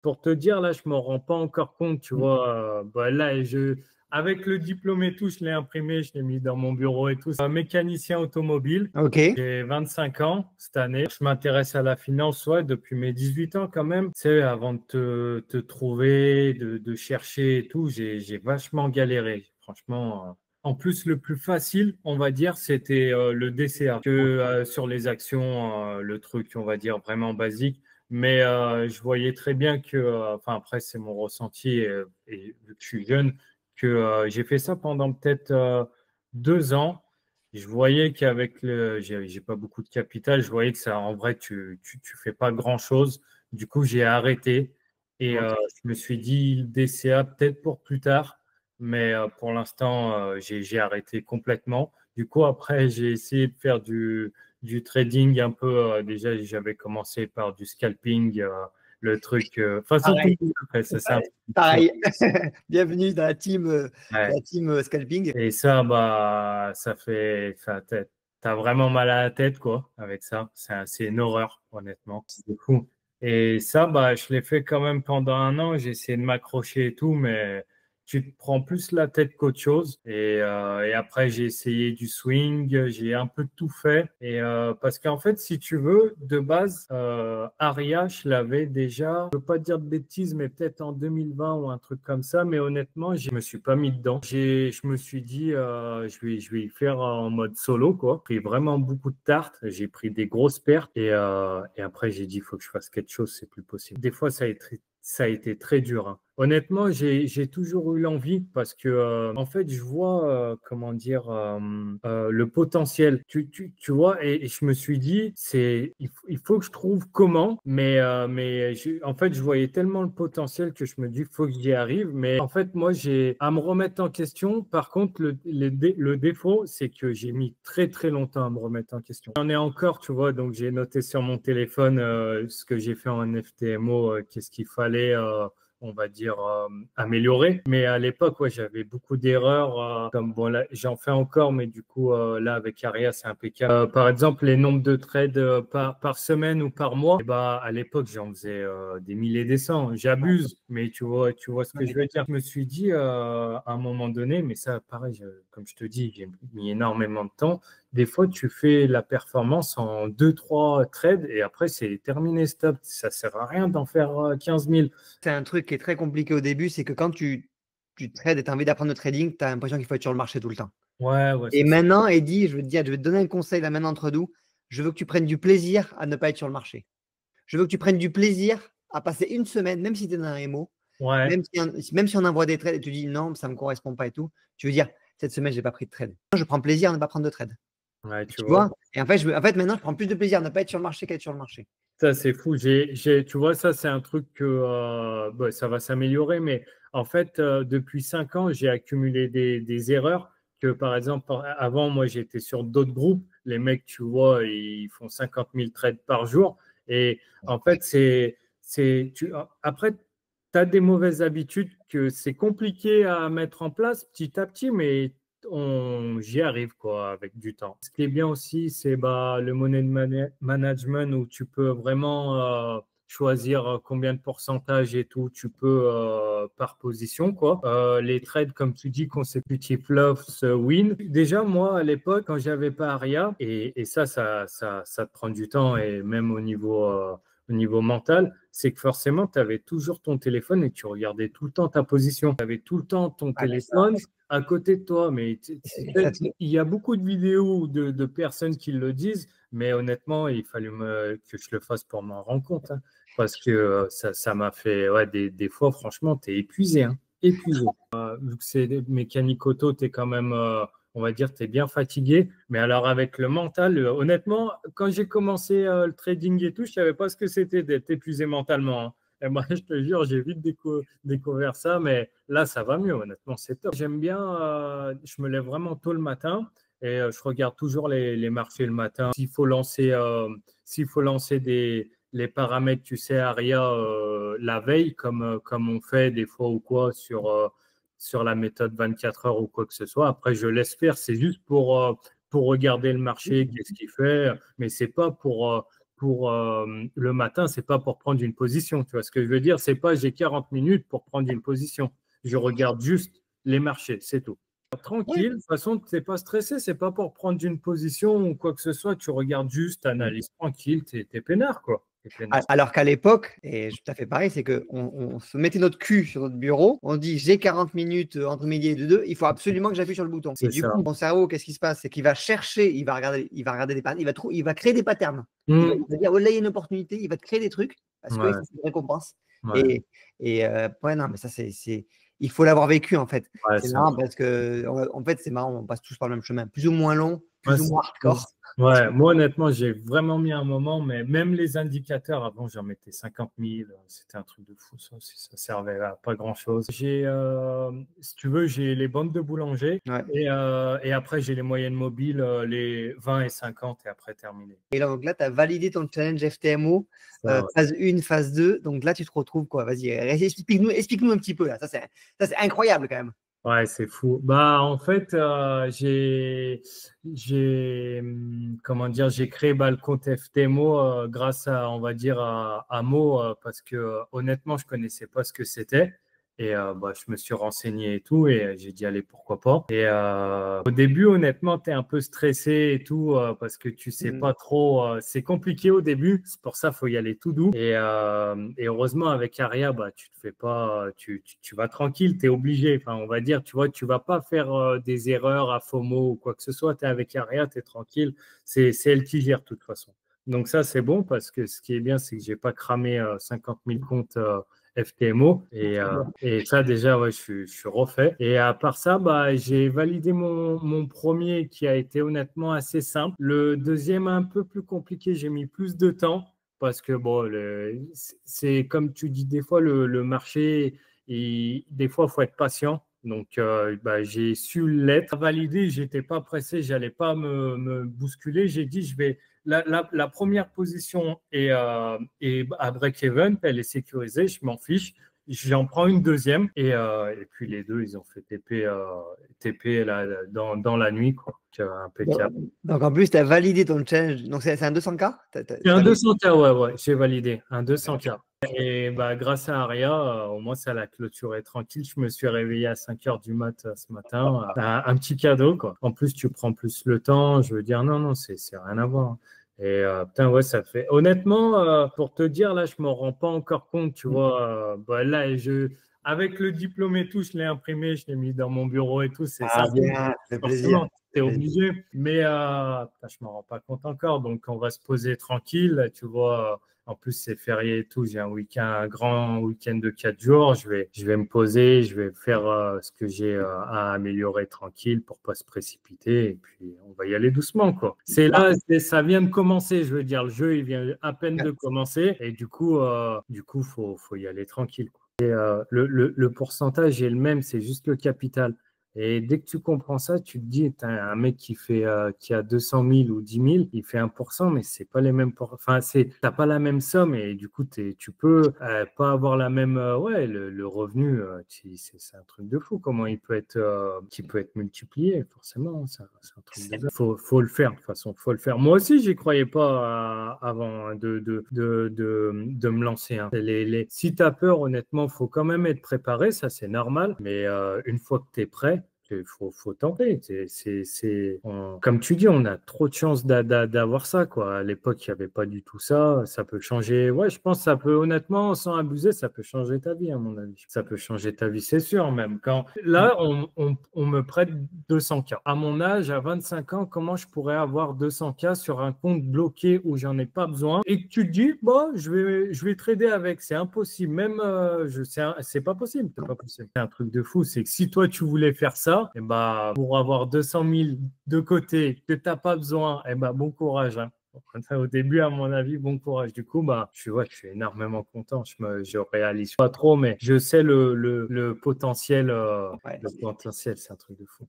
pour te dire, là, je ne m'en rends pas encore compte, tu vois. Bah, là, avec le diplôme et tout, je l'ai imprimé, je l'ai mis dans mon bureau et tout. Je suis un mécanicien automobile. Ok. J'ai 25 ans cette année. Je m'intéresse à la finance, ouais, depuis mes 18 ans quand même. Tu sais, avant de te trouver, de chercher et tout, j'ai vachement galéré. Franchement, en plus, le plus facile, on va dire, c'était le DCA. Que sur les actions, le truc, on va dire, vraiment basique. Mais je voyais très bien que, enfin après, c'est mon ressenti et vu que je suis jeune, que j'ai fait ça pendant peut-être 2 ans. Je voyais qu'avec j'ai pas beaucoup de capital, je voyais que ça, en vrai, tu fais pas grand-chose. Du coup, j'ai arrêté et je me suis dit le DCA peut-être pour plus tard, mais pour l'instant, j'ai arrêté complètement. Du coup, après, j'ai essayé de faire du trading un peu. Déjà, j'avais commencé par du scalping, le truc. De toute façon, tout Pareil. le monde le fait, ça, c'est un truc de fou. Pareil. Bienvenue dans Ouais. la team scalping. Et ça, bah, ça fait, enfin, t'as vraiment mal à la tête, quoi, avec ça. C'est une horreur, honnêtement. C'est fou. Et ça, bah, je l'ai fait quand même pendant un an. J'ai essayé de m'accrocher et tout, mais tu te prends plus la tête qu'autre chose. Et après, j'ai essayé du swing. J'ai un peu tout fait. Et parce qu'en fait, si tu veux, de base, Aria, je l'avais déjà, je veux pas dire de bêtises, mais peut-être en 2020 ou un truc comme ça. Mais honnêtement, je me suis pas mis dedans. Je me suis dit, je vais y faire en mode solo, quoi. J'ai pris vraiment beaucoup de tartes. J'ai pris des grosses pertes. Et après, j'ai dit, il faut que je fasse quelque chose, c'est plus possible. Des fois, ça a été très dur, hein. Honnêtement, j'ai toujours eu l'envie parce que, en fait, je vois, comment dire, le potentiel. Tu vois, et je me suis dit, il faut que je trouve comment, mais en fait, je voyais tellement le potentiel que je me dis, il faut que j'y arrive. Mais en fait, moi, j'ai à me remettre en question. Par contre, le défaut, c'est que j'ai mis très, très longtemps à me remettre en question. J'en ai encore, tu vois, donc j'ai noté sur mon téléphone ce que j'ai fait en NFTMO, qu'est-ce qu'il fallait. On va dire, améliorer. Mais à l'époque, ouais, j'avais beaucoup d'erreurs. Comme bon, là, j'en fais encore, mais du coup, là, avec Aria, c'est impeccable. Par exemple, les nombres de trades par semaine ou par mois, et bah, à l'époque, j'en faisais des milliers des cents. J'abuse, mais tu vois ce que je veux dire. Je me suis dit à un moment donné, mais ça, pareil, comme je te dis, j'ai mis énormément de temps. Des fois, tu fais la performance en 2, 3 trades et après, c'est terminé, stop. Ça sert à rien d'en faire 15 000. C'est un truc qui est très compliqué au début, c'est que quand tu trades et tu as envie d'apprendre le trading, tu as l'impression qu'il faut être sur le marché tout le temps. Ouais, ouais, Et c'est ça. maintenant, Eddie, je veux te dire, je vais te donner un conseil là maintenant entre nous. Je veux que tu prennes du plaisir à ne pas être sur le marché. Je veux que tu prennes du plaisir à passer une semaine, même si tu es dans un MO, Ouais, même si on envoie des trades et tu dis non, ça ne me correspond pas et tout, tu veux dire, cette semaine, je n'ai pas pris de trade. Je prends plaisir à ne pas prendre de trade. ouais, tu Tu vois. vois? Et en fait, maintenant, je prends plus de plaisir à ne pas être sur le marché qu'à être sur le marché. Ça, c'est fou. Tu vois, ça, c'est un truc que bah, ça va s'améliorer. Mais en fait, depuis 5 ans, j'ai accumulé des erreurs que, par exemple, avant, moi, j'étais sur d'autres groupes. Les mecs, tu vois, ils font 50 000 trades par jour. Et en fait, après, tu as des mauvaises habitudes que c'est compliqué à mettre en place petit à petit, mais j'y arrive quoi avec du temps. Ce qui est bien aussi, c'est bah, le money management où tu peux vraiment choisir combien de pourcentage et tout, tu peux par position quoi. Les trades comme tu dis consecutive loss win. Déjà moi à l'époque quand j'avais pas Aria et ça te prend du temps et même au niveau mental, c'est que forcément, tu avais toujours ton téléphone et tu regardais tout le temps ta position. Tu avais tout le temps ton Ouais, téléphone à côté de toi. Mais il y a beaucoup de vidéos de personnes qui le disent, mais honnêtement, il fallait que je le fasse pour m'en rendre compte, hein, parce que ça m'a fait ouais, des fois, franchement, tu es épuisé. Hein, épuisé. Vu que c'est des mécaniques auto, tu es quand même, on va dire, tu es bien fatigué. Mais alors, avec le mental, honnêtement, quand j'ai commencé le trading et tout, je ne savais pas ce que c'était d'être épuisé mentalement. Hein. Et moi, je te jure, j'ai vite découvert ça, mais là, ça va mieux, honnêtement, c'est top. J'aime bien, je me lève vraiment tôt le matin et je regarde toujours les marchés le matin. S'il faut lancer les paramètres, tu sais, Aria, la veille, comme on fait des fois ou quoi sur la méthode 24 heures ou quoi que ce soit. Après, je laisse faire, c'est juste pour regarder le marché, qu'est-ce qu'il fait, mais c'est pas pour le matin, c'est pas pour prendre une position. Tu vois ce que je veux dire? C'est pas j'ai 40 minutes pour prendre une position. Je regarde juste les marchés, c'est tout. Ouais. Tranquille, de toute façon, tu n'es pas stressé, c'est pas pour prendre une position ou quoi que ce soit, tu regardes juste, analyse tranquille, tu es peinard, quoi. T'es peinard. Alors qu'à l'époque, et tout à fait pareil, c'est qu'on on se mettait notre cul sur notre bureau, on dit j'ai 40 minutes entre midi et deux, il faut absolument que j'appuie sur le bouton. Et C'est du ça. coup, mon cerveau, qu'est-ce qui se passe? C'est qu'il va chercher, il va regarder des patterns, il va créer des patterns. Il va dire, oh là, il y a une opportunité, il va te créer des trucs parce que Ouais, c'est une récompense. ouais, Ouais, non, mais ça, il faut l'avoir vécu en fait. ouais, C'est c'est marrant parce que, en fait, c'est marrant, on passe tous par le même chemin, plus ou moins long, ouais, plus ou moins hardcore. ouais, moi honnêtement, j'ai vraiment mis un moment, mais même les indicateurs, avant j'en mettais 50 000, c'était un truc de fou, ça aussi, ça servait à pas grand-chose. Si tu veux, j'ai les bandes de boulanger Ouais. et après j'ai les moyennes mobiles, les 20 et 50 et après terminé. Et là, donc là, tu as validé ton challenge FTMO, Ça, ouais. phase 1, phase 2. Donc là, tu te retrouves quoi? Vas-y, explique-nous un petit peu là. Ça, c'est incroyable quand même. Ouais, c'est fou. Bah, en fait, comment dire, j'ai créé bah, le compte FTMO grâce à, on va dire, à Mo, parce que honnêtement, je connaissais pas ce que c'était. Et bah, je me suis renseigné et tout, et j'ai dit, allez, pourquoi pas. Et au début, honnêtement, tu es un peu stressé et tout, parce que tu sais Mhm. pas trop. C'est compliqué au début, c'est pour ça, faut y aller tout doux. Et heureusement, avec Aria, bah, tu te fais pas, tu vas tranquille, tu es obligé. Enfin, on va dire, tu vois, tu vas pas faire des erreurs à FOMO ou quoi que ce soit. Tu es avec Aria, tu es tranquille. C'est elle qui gère de toute façon. Donc ça, c'est bon parce que ce qui est bien, c'est que j'ai pas cramé 50 000 comptes FTMO. Et ça, déjà, ouais, je suis refait. Et à part ça, bah, j'ai validé mon premier qui a été honnêtement assez simple. Le deuxième, un peu plus compliqué, j'ai mis plus de temps parce que, bon, c'est comme tu dis, des fois, le marché, des fois, il faut être patient. Donc, bah, j'ai su l'être. Validé, j'étais pas pressé, j'allais pas me bousculer. J'ai dit, je vais la première position est à break-even, elle est sécurisée, je m'en fiche. J'en prends une deuxième et puis les deux, ils ont fait TP là, dans la nuit, quoi. Donc, Donc, impeccable. donc, en plus, tu as validé ton challenge. Donc c'est un 200K? Et un 200K, ouais, ouais, j'ai validé, un 200K. Et bah, grâce à Aria, au moins ça l'a clôturé tranquille. Je me suis réveillé à 5 heures du mat ce matin. Un petit cadeau, quoi. En plus, tu prends plus le temps. Je veux dire, non, non, c'est rien à voir. Et putain, ouais, ça fait. Honnêtement, pour te dire, là, je ne m'en rends pas encore compte, tu vois. Bah, là, avec le diplôme et tout, je l'ai imprimé, je l'ai mis dans mon bureau et tout. C'est Ah, ça. bien, ça fait plaisir. Forcément, tu es obligé. Mais putain, je ne m'en rends pas compte encore. Donc, on va se poser tranquille. Tu vois, en plus, c'est férié et tout. J'ai un grand week-end de 4 jours. Je vais me poser. Je vais faire ce que j'ai à améliorer tranquille pour pas se précipiter. Et puis, on va y aller doucement, quoi. C'est là, ça vient de commencer. Je veux dire, le jeu, il vient à peine de commencer. Et faut y aller tranquille, quoi. Le pourcentage est le même. C'est juste le capital. Et dès que tu comprends ça, tu te dis, un mec qui a 200 000 ou 10 000, il fait 1%, mais c'est pas les mêmes, enfin, t'as pas la même somme et du coup, tu peux pas avoir la même, ouais, le revenu, c'est un truc de fou. Comment qui peut être multiplié, forcément, c'est un truc de dingue. Faut le faire, de toute façon, faut le faire. Moi aussi, j'y croyais pas avant hein, de me lancer. Hein. Si tu as peur, honnêtement, faut quand même être préparé, ça c'est normal, mais une fois que tu es prêt, il faut tenter. Comme tu dis, on a trop de chances d'avoir ça, quoi. À l'époque, il n'y avait pas du tout ça. Ça peut changer. Ouais, je pense que ça peut, honnêtement, sans abuser, ça peut changer ta vie, à mon avis. Ça peut changer ta vie, c'est sûr, même. Là, on me prête 200K. À mon âge, à 25 ans, comment je pourrais avoir 200K sur un compte bloqué où j'en ai pas besoin et que tu te dis, bon, je vais trader avec. C'est impossible. Même, c'est pas possible. C'est pas possible. C'est un truc de fou. C'est que si toi, tu voulais faire ça, et bah, pour avoir 200 000 de côté que tu n'as pas besoin, et bah, bon courage. Hein. Au début, à mon avis, bon courage. Du coup, bah, je suis énormément content. Je réalise pas trop, mais je sais le potentiel. Ouais. Le potentiel, c'est un truc de fou.